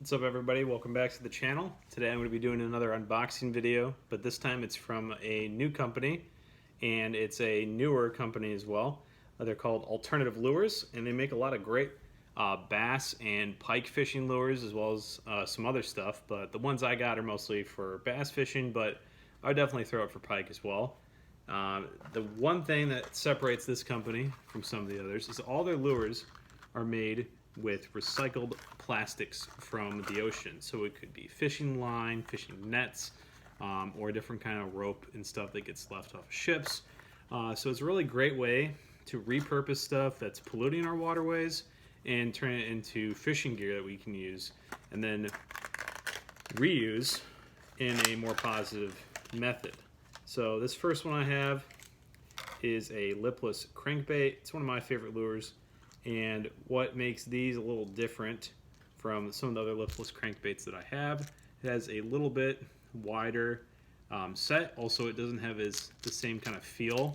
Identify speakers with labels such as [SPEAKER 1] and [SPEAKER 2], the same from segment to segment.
[SPEAKER 1] What's up everybody, welcome back to the channel. Today I'm going to be doing another unboxing video, but this time it's from a new company, and it's a newer company as well. They're called Alternative Lures, and they make a lot of great bass and pike fishing lures, as well as some other stuff, but the ones I got are mostly for bass fishing, but I would definitely throw it for pike as well. The one thing that separates this company from some of the others is all their lures are made with recycled plastics from the ocean. So it could be fishing line, fishing nets, or a different kind of rope and stuff that gets left off of ships. So it's a really great way to repurpose stuff that's polluting our waterways and turn it into fishing gear that we can use and then reuse in a more positive method. So this first one I have is a lipless crankbait. It's one of my favorite lures, and what makes these a little different from some of the other lipless crankbaits that I have, it has a little bit wider set. Also, it doesn't have the same kind of feel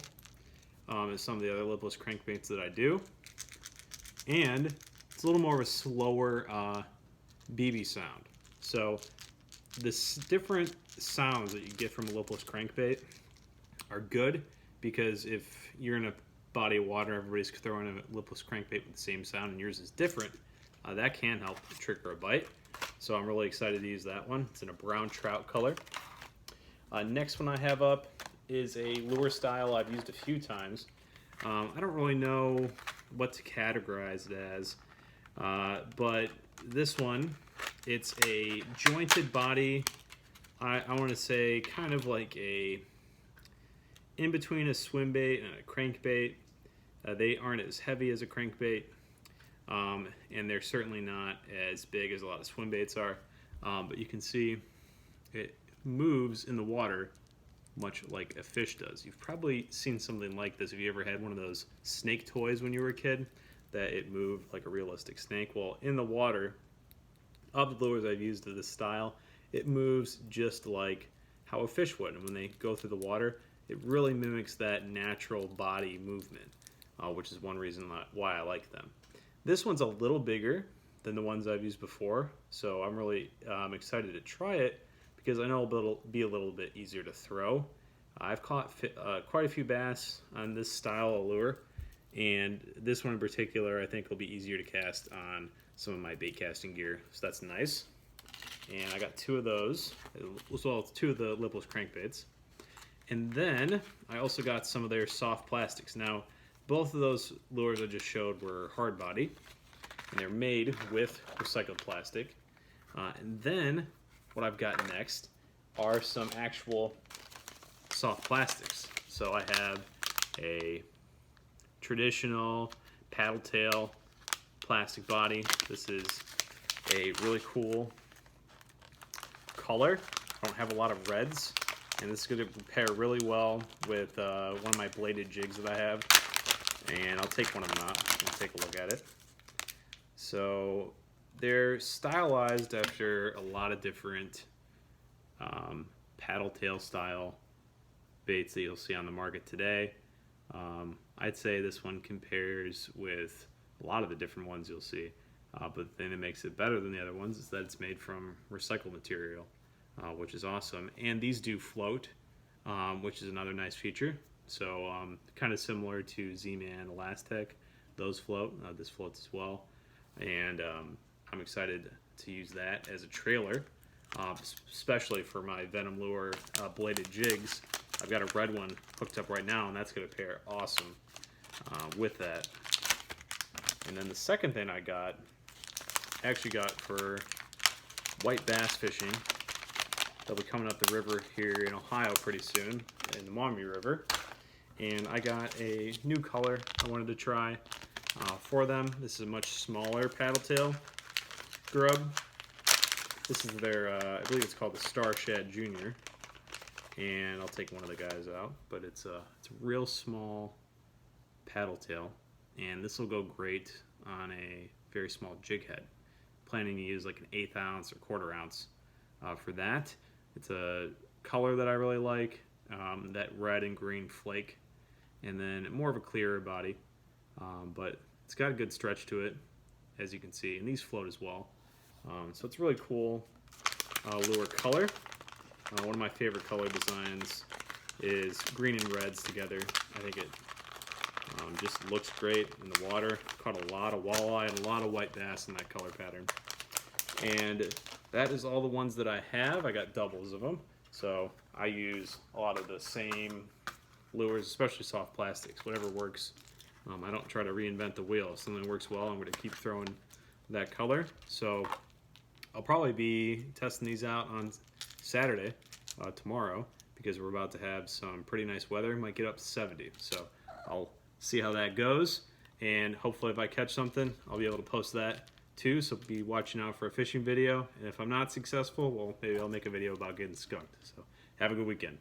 [SPEAKER 1] as some of the other lipless crankbaits that I do, and it's a little more of a slower BB sound. So the different sounds that you get from a lipless crankbait are good, because if you're in a body of water, everybody's throwing a lipless crankbait with the same sound and yours is different, that can help trigger a bite. So I'm really excited to use that one. It's in a brown trout color. Next one I have up is a lure style I've used a few times. I don't really know what to categorize it as, but this one, it's a jointed body. I want to say kind of like a in between a swim bait and a crankbait. They aren't as heavy as a crankbait, and they're certainly not as big as a lot of swim baits are, but you can see it moves in the water much like a fish does. You've probably seen something like this if you ever had one of those snake toys when you were a kid, that it moved like a realistic snake. Well, in the water, of the lures I've used of this style, it moves just like how a fish would. And when they go through the water, it really mimics that natural body movement, which is one reason why I like them. This one's a little bigger than the ones I've used before, so I'm really excited to try it, because I know it'll be a little bit easier to throw. I've caught quite a few bass on this style of lure, and this one in particular I think will be easier to cast on some of my bait casting gear, so that's nice. And I got two of those, as well as two of the lipless crankbaits. And then I also got some of their soft plastics. Now, both of those lures I just showed were hard body, and they're made with recycled plastic. And then what I've got next are some actual soft plastics. So I have a traditional paddle tail plastic body. This is a really cool color. I don't have a lot of reds, and this is going to pair really well with one of my bladed jigs that I have. And I'll take one of them out and take a look at it. So they're stylized after a lot of different paddle tail style baits that you'll see on the market today. I'd say this one compares with a lot of the different ones you'll see, but the thing that makes it better than the other ones is that it's made from recycled material, which is awesome. And these do float, which is another nice feature. So kind of similar to Z-Man Elastec, those float. This floats as well, and I'm excited to use that as a trailer, especially for my Venom Lure bladed jigs. I've got a red one hooked up right now, and that's going to pair awesome with that. And then the second thing I actually got for white bass fishing. They'll be coming up the river here in Ohio pretty soon, in the Maumee River. And I got a new color I wanted to try for them. This is a much smaller paddle tail grub. This is their, I believe it's called the Star Shad Junior. And I'll take one of the guys out, but it's a real small paddle tail, and this will go great on a very small jig head. Planning to use like an 1/8 ounce or 1/4 ounce for that. It's a color that I really like, that red and green flake, and then more of a clearer body, but it's got a good stretch to it, as you can see, and these float as well. So it's really cool lure color. One of my favorite color designs is green and reds together. I think it just looks great in the water. Caught a lot of walleye and a lot of white bass in that color pattern. And that is all the ones that I have. I got doubles of them. So I use a lot of the same lures, especially soft plastics, whatever works. I don't try to reinvent the wheel. If something works well, I'm going to keep throwing that color. So I'll probably be testing these out on Saturday, tomorrow, because we're about to have some pretty nice weather. Might get up to 70. So I'll see how that goes. And hopefully if I catch something, I'll be able to post that too. So be watching out for a fishing video. And if I'm not successful, well, maybe I'll make a video about getting skunked. So have a good weekend.